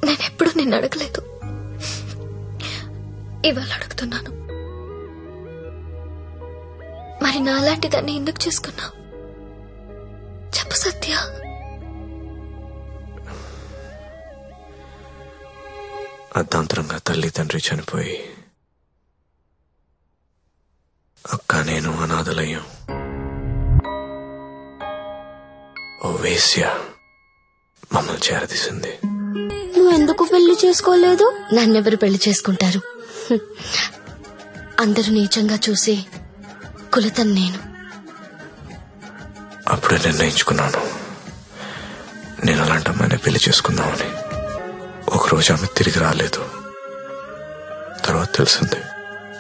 నేనెప్పుడు నిన్ను అడగలేదు, ఇవాళ అడుగుతున్నాను. మరి నాలాంటి దాన్ని ఎందుకు చేసుకున్నావు? చెప్పు సత్య. అర్ధాంతరంగా తల్లి తండ్రి చనిపోయి అక్క నేను అనాథలయ్యాం. ఓ వేశ్య మమ్మల్ని చేరదీసింది. నువ్వు ఎందుకు పెళ్లి చేసుకోలేదు? నన్నెవరు పెళ్లి చేసుకుంటారు? అందరూ నీచంగా చూసి కులతను నేను. అప్పుడే నిర్ణయించుకున్నాను నేను అలాంటి అమ్మాయిని పెళ్లి చేసుకుందామని. ఒకరోజు ఆమె తిరిగి రాలేదు. తర్వాత తెలిసింది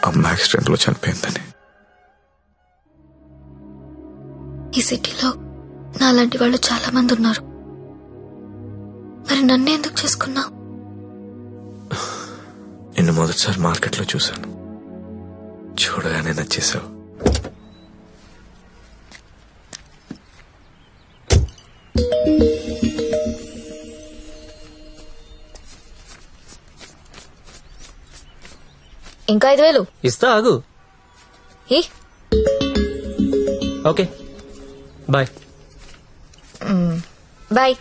అమ్మ యాక్సిడెంట్ లో చనిపోయిందని. ఈ సిటీలో నాలాంటి వాళ్ళు చాలా మంది ఉన్నారు. మరి నన్నే ఎందుకు చేసుకున్నావు? నిన్ను మొదటిసారి మార్కెట్లో చూశాను. చూడగానే నచ్చేసావు. ఇంకా 5,000 ఇస్తా, ఆగు. Okay, bye. బాయ్.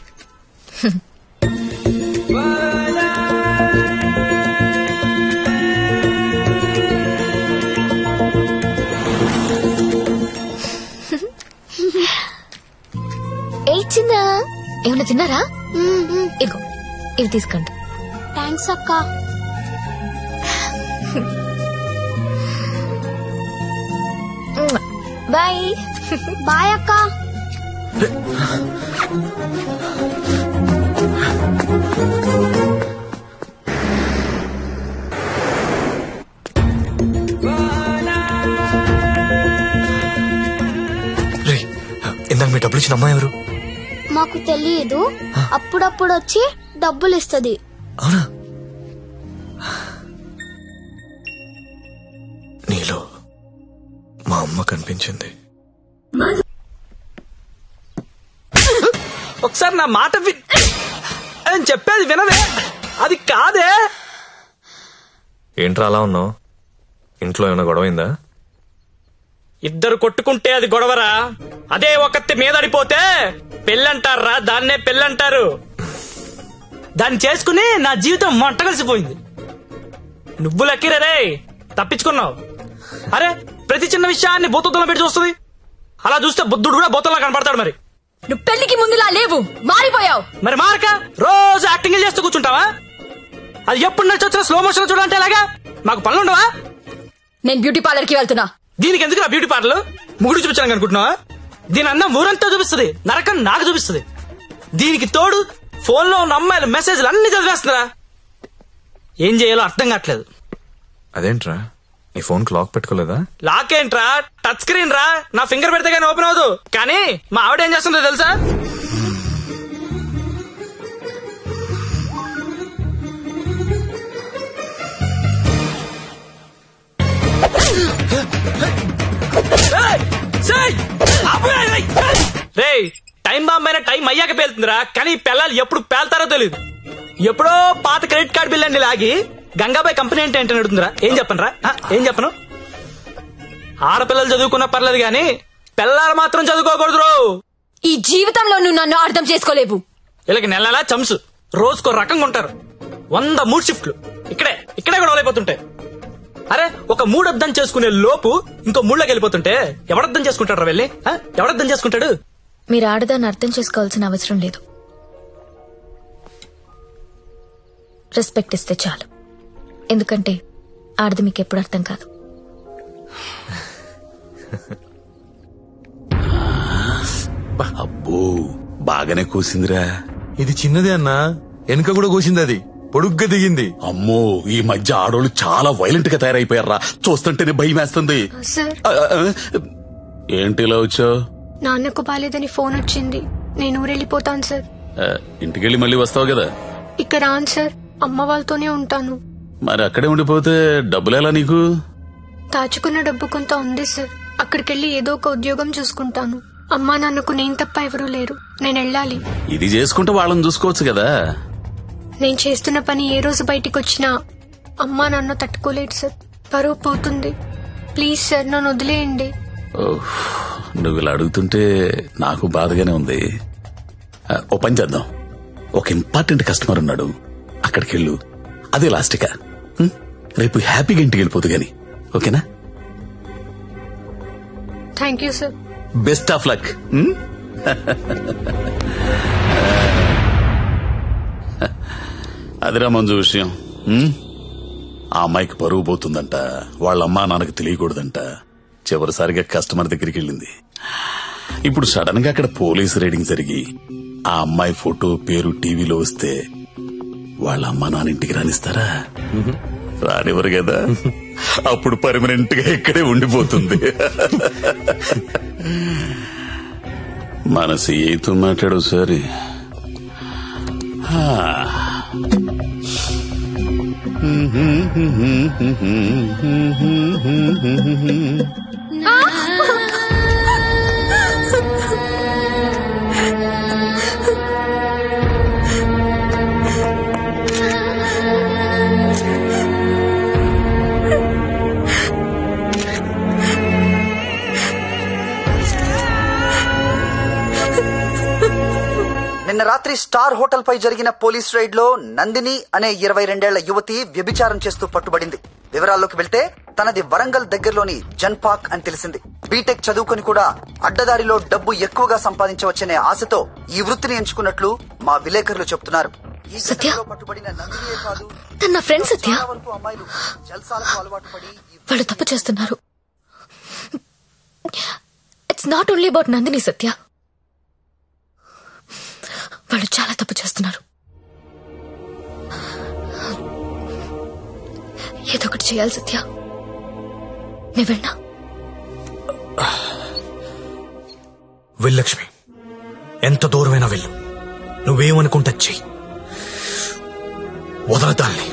చిన్నా ఏమన్నా తిన్నారా? ఇగో ఇవి తీసుకోండి. థ్యాంక్స్ అక్క. బాయ్. బాయ్ అక్క. ఇందాక మీ డబ్బులు ఇచ్చిన అమ్మాయి ఎవరు? మాకు తెలియదు, అప్పుడప్పుడు వచ్చి డబ్బులు ఇస్తుంది. అవునా? నీలో మా అమ్మ కనిపించింది. ఒకసారి నా మాట నేను చెప్పేది వినవే. అది కాదే. ఏంట్రా అలా ఉన్నావు? ఇంట్లో ఏమైనా గొడవైందా? ఇద్దరు కొట్టుకుంటే అది గొడవరా? అదే ఒకటి మీదడిపోతే పెళ్ళంటారా? దాన్నే పెళ్ళంటారు. దాన్ని చేసుకుని నా జీవితం మంట కలిసిపోయింది. నువ్వు లక్కీరే, తప్పించుకున్నావు. అరే, ప్రతి చిన్న విషయాన్ని బోతల్లో పెట్టి చూస్తుంది. అలా చూస్తే బుద్ధుడు కూడా బోతల్లో కనపడతాడు. మరి నువ్వు పెళ్లికి ముందులా లేవు, మారిపోయావు. మరి మారక రోజు యాక్టింగ్ చేస్తూ కూర్చుంటావా? అది ఎప్పుడు నచ్చొచ్చిన స్లో మోషన్ చూడాలంటే ఎలాగా? మాకు పనులు ఉండవా? నేను బ్యూటీ పార్లర్ కి వెళ్తున్నా. దీనికి ఎందుకు నా బ్యూటీ పార్లర్? ముగుడు చూపించాను అనుకుంటున్నావా? దీని అన్నం ఊరంతా చూపిస్తుంది, నరకం నాకు చూపిస్తుంది. దీనికి తోడు ఫోన్ లో ఉన్న అమ్మాయిల మెసేజ్లు అన్ని చదివేస్తున్నారా? ఏం చేయాలో అర్థం కావట్లేదు. అదేంట్రా, నీ ఫోన్ కి లాక్ పెట్టుకోలేదా? లాక్ ఏంట్రా, టచ్ స్క్రీన్ రా. నా ఫింగర్ పెడితే కానీ ఓపెన్ అవ్వదు. కానీ మా ఆవిడ ఏం చేస్తుందో తెలుసా? రే, టైం బాంబ్ అయినా టైం అయ్యాక పేలుతుందిరా. కానీ పిల్లలు ఎప్పుడు పేల్తారో తెలియదు. ఎప్పుడో పాత క్రెడిట్ కార్డు బిల్ అన్ని లాగి గంగాబాయ్ కంపెనీ అంటే ఏంటని అడుగుతుందిరా. ఏం చెప్పనురా? ఏం చెప్పను? ఆడపిల్లలు చదువుకున్నా పర్లేదు గాని పిల్లలు మాత్రం చదువుకోకూడదు. ఈ జీవితంలో నువ్వు నన్ను అర్థం చేసుకోలేవు. వీళ్ళకి నెలలా చంసు, రోజుకో రకంగా ఉంటారు. 100 మూడ్ షిఫ్ట్లు ఇక్కడే గొడవలు అయిపోతుంటాయి. అరే, ఒక మూడు అర్థం చేసుకునే లోపు ఇంకో మూడులోకి వెళ్ళిపోతుంటే ఎవడర్థం చేసుకుంటాడు రా? వెళ్ళి ఎవడర్థం చేసుకుంటాడు? మీరు ఆడదాన్ని అర్థం చేసుకోవాల్సిన అవసరం లేదు. రెస్పెక్ట్ ఇస్తే చాలు. ఎందుకంటే ఆడది మీకు ఎప్పుడు అర్థం కాదు. అబ్బో, బాగానే కూసిందిరా. ఇది చిన్నదే అన్నా, వెనుక కూడా కూసింది. అది పొడుగ్గా దిగింది. అమ్మో, ఈ మధ్య ఆడోళ్ళు చాలా వైలెంట్ గా తయారైపోయారా? చూస్తుంటేనే భయం వేస్తుంది. ఏంటి ఇలా వచ్చావు? నాన్నకు బాలేదని ఫోన్ వచ్చింది. నేను ఊరెళ్ళిపోతాను సార్. ఇంటికెళ్ళి మళ్ళీ వస్తావు కదా? ఇక్కడ రాను సార్, అమ్మ వాళ్ళతోనే ఉంటాను. మరి అక్కడే ఉండిపోతే డబ్బులేలా నీకు? దాచుకున్న డబ్బు కొంత ఉంది సార్. అక్కడికెళ్ళి ఏదో ఒక ఉద్యోగం చూసుకుంటాను. అమ్మా నాన్నకు నేను తప్ప ఎవరూ లేరు. నేను వెళ్ళాలి. ఇది చేసుకుంటే వాళ్ళని చూసుకోవచ్చు కదా. నేను చేస్తున్న పని ఏ రోజు బయటికి వచ్చినా అమ్మా నాన్న తట్టుకోలేడు సార్. పరువు పోతుంది. ప్లీజ్ సార్ నన్ను వదిలేయండి. నువ్వు ఇలా అడుగుతుంటే నాకు బాధగానే ఉంది. ఓ పని చేద్దాం, ఒక ఇంపార్టెంట్ కస్టమర్ ఉన్నాడు, అక్కడికి వెళ్ళు. అదే లాస్ట్గా రేపు హ్యాపీగా ఇంటికి వెళ్ళిపోదు గాని, ఓకేనా? Thank you sir. Best of luck. అదిరా మంజు విషయం. ఆ అమ్మాయికి పరువు పోతుందంట, వాళ్ళ అమ్మా నాన్నకు తెలియకూడదంట. చివరిసారిగా కస్టమర్ దగ్గరికి వెళ్ళింది. ఇప్పుడు సడన్ గా అక్కడ పోలీస్ రైడింగ్ జరిగి ఆ అమ్మాయి ఫోటో పేరు టీవీలో వస్తే వాళ్ళ అమ్మా నాన్న ఇంటికి రానిస్తారా? రానివ్వరు కదా. అప్పుడు పర్మనెంట్ గా ఇక్కడే ఉండిపోతుంది. మన సీఏతో మాట్లాడు సరే. నిన్న రాత్రి స్టార్ హోటల్ పై జరిగిన పోలీస్ రైడ్ లో నందిని అనే 22 యువతి వ్యభిచారం చేస్తూ పట్టుబడింది. వివరాల్లోకి వెళ్తే తనది వరంగల్ దగ్గరలోని జన్పాక్ అని తెలిసింది. బీటెక్ చదువుకుని కూడా అడ్డదారిలో డబ్బు ఎక్కువగా సంపాదించవచ్చనే ఆశతో ఈ వృత్తిని ఎంచుకున్నట్లు మా విలేకరులు చెబుతున్నారు. ఈ ఘటనలో పట్టుబడిన నందినియే కాదు, తన ఫ్రెండ్ సత్య చాలా వరకు అమ్మాయిలు జల్సాలకు అలవాటు పడి వాళ్ళు తప్పు చేస్తున్నారు. It's not only about Nandini Satya, వాళ్ళు చాలా తప్పు చేస్తున్నారు. ఏదో ఒకటి చేయాలి సత్య. నేను వెళ్ళా. వెళ్ళలక్ష్మి, ఎంత దూరమైనా వెళ్ళు. నువ్వేమనుకుంటా చెయ్యి, వదలదాన్ని.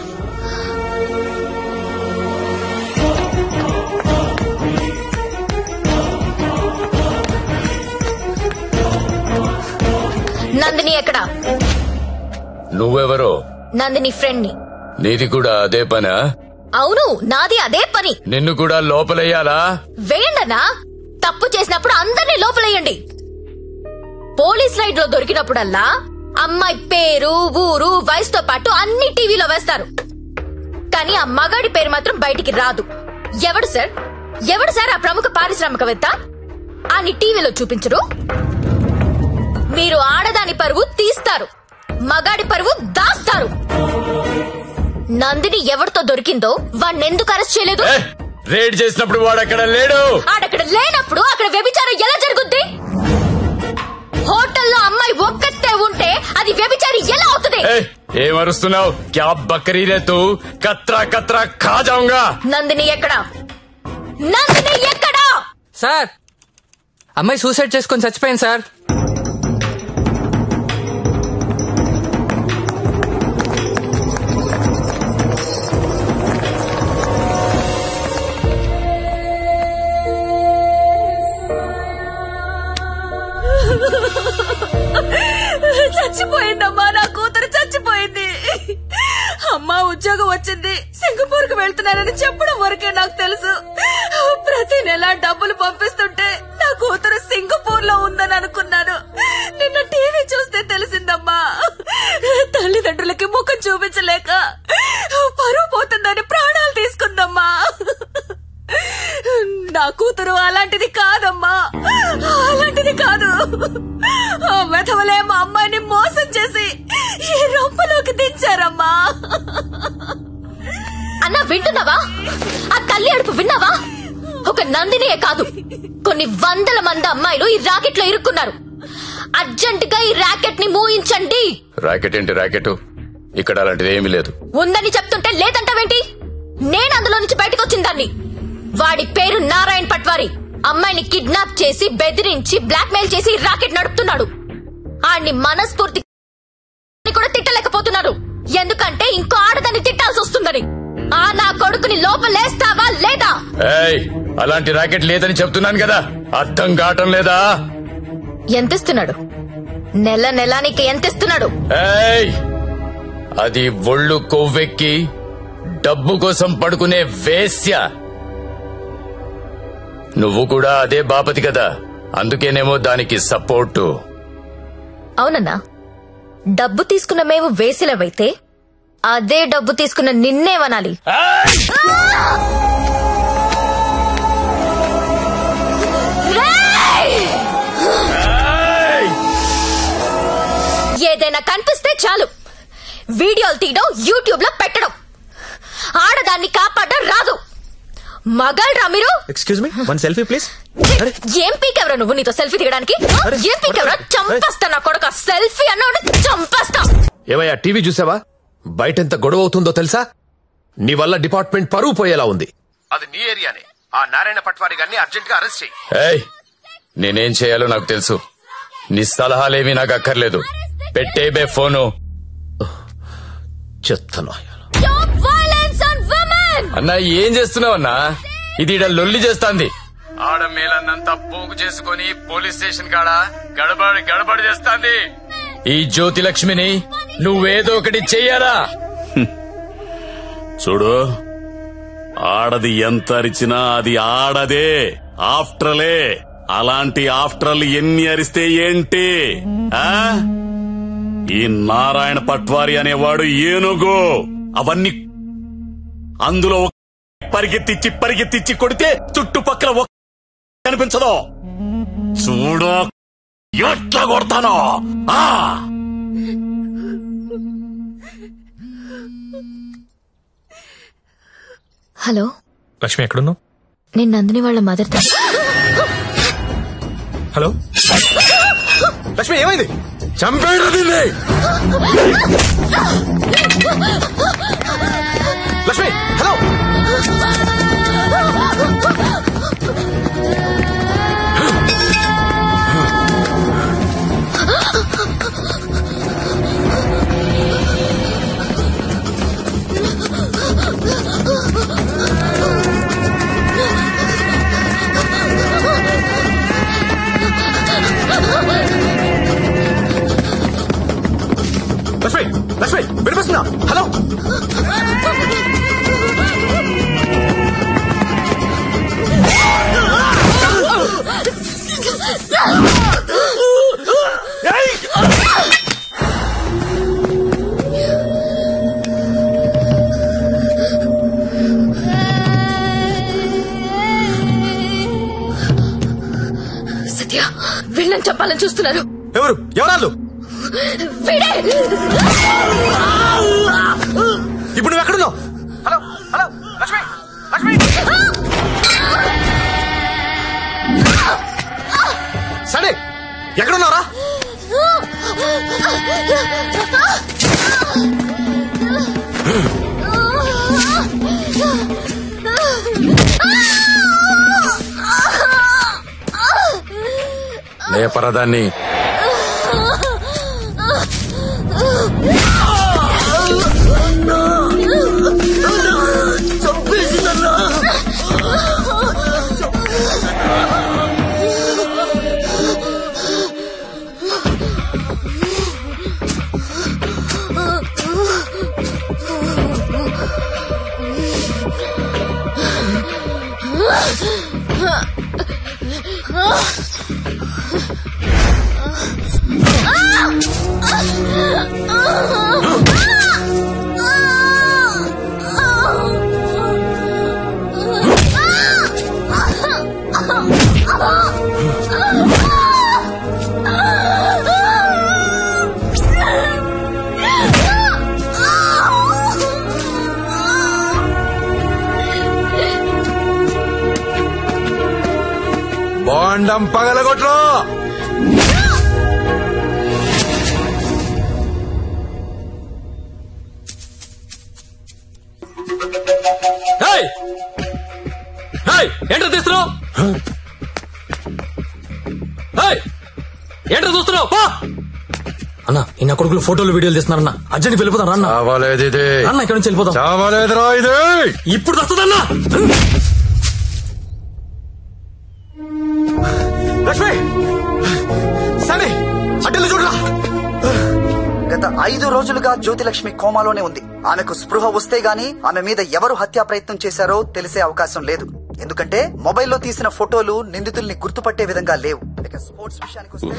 నందిని ఎక్కడా? నువ్వెవరో? నందిని ఫ్రెండ్ ని. నీది కూడా అదే పనా? అవును, నాది అదే పని. నిన్ను కూడా లోపలయ్యాలా? వేయండన్నా. తప్పు చేసినప్పుడు అందరినీ లోపలేయండి. పోలీస్ రైడ్ లో దొరికినప్పుడల్లా అమ్మాయి పేరు, ఊరు, వయసుతో పాటు అన్ని టీవీలో వేస్తారు. కానీ ఆ మగాడి పేరు మాత్రం బయటికి రాదు. ఎవడు సార్? ఎవడు సార్ ఆ ప్రముఖ పారిశ్రామికవేత్త? అని టీవీలో చూపించరు. మీరు ఆడదాని పరువు తీస్తారు, మగాడి పరువు దాస్తారు. నందిని ఎవరితో దొరికిందో వాణ్ణెందుకు అరెస్ట్ చేయలేదు? రేడ్ చేసినప్పుడు వాడు అక్కడ లేడు. ఆడక్కడ లేనప్పుడు అక్కడ వ్యభిచారం ఎలా జరుగుద్ది? హోటల్లో అమ్మాయి ఒక్కతే ఉంటే అది వ్యభిచారి ఎలా అవుతుంది? ఏమరుస్తున్నావు? క్యా బకరీ రే తూ? కత్రా కత్రా ఖా జాऊंगा. నందిని ఎక్కడా? నందిని ఎక్కడా? సార్, అమ్మాయి సూసైడ్ చేసుకొని చచ్చిపోయింది సార్. చచ్చిపోయిందమ్మా, నా కూతురు చచ్చిపోయింది. అమ్మా ఉద్యోగం వచ్చింది, సింగపూర్ కు వెళ్తున్నానని చెప్పడం వరకే నాకు తెలుసు. ప్రతి నెల డబ్బులు పంపిస్తుంటే నా కూతురు సింగపూర్ లో ఉందని అనుకున్నాను. నిన్న టీవీ చూస్తే తెలిసిందమ్మా. తల్లిదండ్రులకి ముఖం చూపించలేక పరువు పోతుందని ప్రాణాలు తీసుకుందమ్మా. నా కూతురు అలాంటిది కాదమ్మా, అలాంటిది కాదు. ఆ వెధవలే మా అమ్మాయిని మోసం చేసి ఈ రొంపలోకి దించారమ్మా. అన్నా వింటున్నావా? ఆ తల్లి అడుపు విన్నావా? ఒక నందినియే కాదు, కొన్ని వందల మంది అమ్మాయిలు ఈ రాకెట్ లో ఇరుక్కున్నారు. అర్జెంట్ గా ఈ రాకెట్ ని మూయించండి. రాకెట్ ఏంటి రాకెట్? ఇక్కడ అలాంటిది ఏమీ లేదు. ఉందని చెప్తుంటే లేదంటావేంటి? నేను అందులో నుంచి బయటకు వచ్చిందాన్ని. వాడి పేరు నారాయణ్ పట్వారి. అమ్మాయిని కిడ్నాప్ చేసి బెదిరించి బ్లాక్మెయిల్ చేసి రాకెట్ నడుపుతున్నాడు. ఆడిని మనస్ఫూర్తి కూడా తిట్టలేకపోతున్నారు, ఎందుకంటే ఇంకో ఆడదాన్ని తిట్టాల్సి వస్తుందని. ఆ నా కొడుకుని లోపలేస్తావా లేదా? అలాంటి రాకెట్ లేదని చెప్తున్నాను కదా, అర్థం కావటం లేదా? ఎంతిస్తున్నాడు? నెల నెలానికి ఎంతిస్తున్నాడు? అది ఒళ్ళు కొవ్వెక్కి డబ్బు కోసం పడుకునే వేశ్య. నువ్వు కూడా అదే బాపతి కదా, అందుకేనేమో దానికి సపోర్టు. అవునన్నా, డబ్బు తీసుకున్న మేము వేసిలవైతే అదే డబ్బు తీసుకున్న నిన్నేమనాలి? ఏదైనా కనిపిస్తే చాలు వీడియోలు తీయడం, యూట్యూబ్ లో పెట్టడం. ఆడదాన్ని కాపాడడం రాదు. మగాళ్ళరా మీరు? Excuse me, one selfie please. ఏం పీకెవరా నువ్వు? నీతో సెల్ఫీ దిగడానికి ఏం పీకెవరా? చంపేస్తా నా కొడుక. సెల్ఫీ అన్నాడు చంపేస్తా. ఏవయ్యా, టీవీ చూసావా? బయట ఎంత గొడవ అవుతుందో తెలుసా? నీ వల్ల డిపార్ట్మెంట్ పరువు పోయేలా ఉంది. అది నీ ఏరియానే. ఆ నారాయణ పట్వారి గారిని అర్జెంట్ గా అరెస్ట్ చేయి. నేనేం చేయాలో నాకు తెలుసు. నీ సలహాలేమీ నాకు అక్కర్లేదు. పెట్టేబే ఫోను. అన్నా, ఏం చేస్తున్నావన్నా? ఇది ఈడ లొల్లి చేస్తాంది. ఆడమేలన్నంతా పోగు చేసుకుని పోలీస్ స్టేషన్ కాడ గడబడి చేస్తాంది. ఈ జ్యోతి లక్ష్మిని నువ్వేదో ఒకటి చెయ్యాలా? చూడు, ఆడది ఎంత అరిచినా అది ఆడదే. ఆఫ్టర్లే. అలాంటి ఆఫ్టర్లు ఎన్ని అరిస్తే ఏంటి? ఈ నారాయణ పట్వారి అనేవాడు ఏనుగు. అవన్నీ అందులో పరిగెత్తిచ్చి కొడితే చుట్టుపక్కల కనిపించదు. చూడు ఎట్లా కొడతానో. హలో లక్ష్మి, ఎక్కడున్నావు? నేను నందిని వాళ్ళ మదర్. హలో లక్ష్మి, ఏమైంది? చంపేడు దీన్ని. లక్ష్మి, హలో. లక్ష్మి, వినిపిస్తుందా? హలో. సత్య, వీళ్ళని చెప్పాలని చూస్తున్నారు. ఎవరాళ్ళు? ఇప్పుడు నువ్వు ఎక్కడున్నావు? Hello hello Lakshmi, Lakshmi. సరే, ఎక్కడున్నారా? లేపరదాన్ని. బాండం పగలగొట్టు. ఏంటో తీస్తున్నావు? ఏంటో చూస్తున్నావు? అన్న, ఇన్న కొడుకులు ఫోటోలు వీడియోలు తీస్తున్నారన్న. అర్జెంట్ వెళ్ళిపోతాను అన్న. అన్న, ఇక్కడ నుంచి వెళ్ళిపోతాం. ఇప్పుడు వస్తుందన్నా. గత గత 5 రోజులుగా జ్యోతిలక్ష్మి కోమాలోనే ఉంది. ఆమెకు స్పృహ వస్తే గానీ ఆమె మీద ఎవరు హత్యా ప్రయత్నం చేశారో తెలిసే అవకాశం లేదు. ఎందుకంటే మొబైల్లో తీసిన ఫోటోలు నిందితుల్ని గుర్తుపట్టే విధంగా లేవు. ఇక స్పోర్ట్స్ విషయానికి వస్తే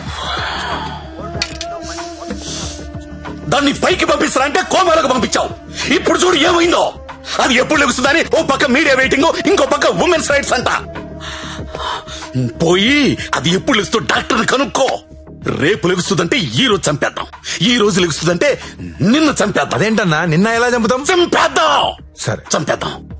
దాన్ని పైకి పంపిస్తారంటే కోమాలకు పంపించావు. ఇప్పుడు చూడు ఏమైందో. అది ఎప్పుడు లెగుస్తుందని ఓ పక్క మీడియా వెయిటింగ్, ఇంకో పక్క ఉమెన్స్ రైట్స్ అంట. పోయి అది ఎప్పుడు లెగుస్తూ డాక్టర్ని కనుక్కో. రేపు లెగుస్తుందంటే ఈ రోజు చంపేద్దాం, ఈ రోజు లెగుస్తుందంటే నిన్ను చంపేద్దాం. అదేంటన్నా నిన్న ఎలా చంపుతాం? చంపేద్దాం, సరే చంపేద్దాం.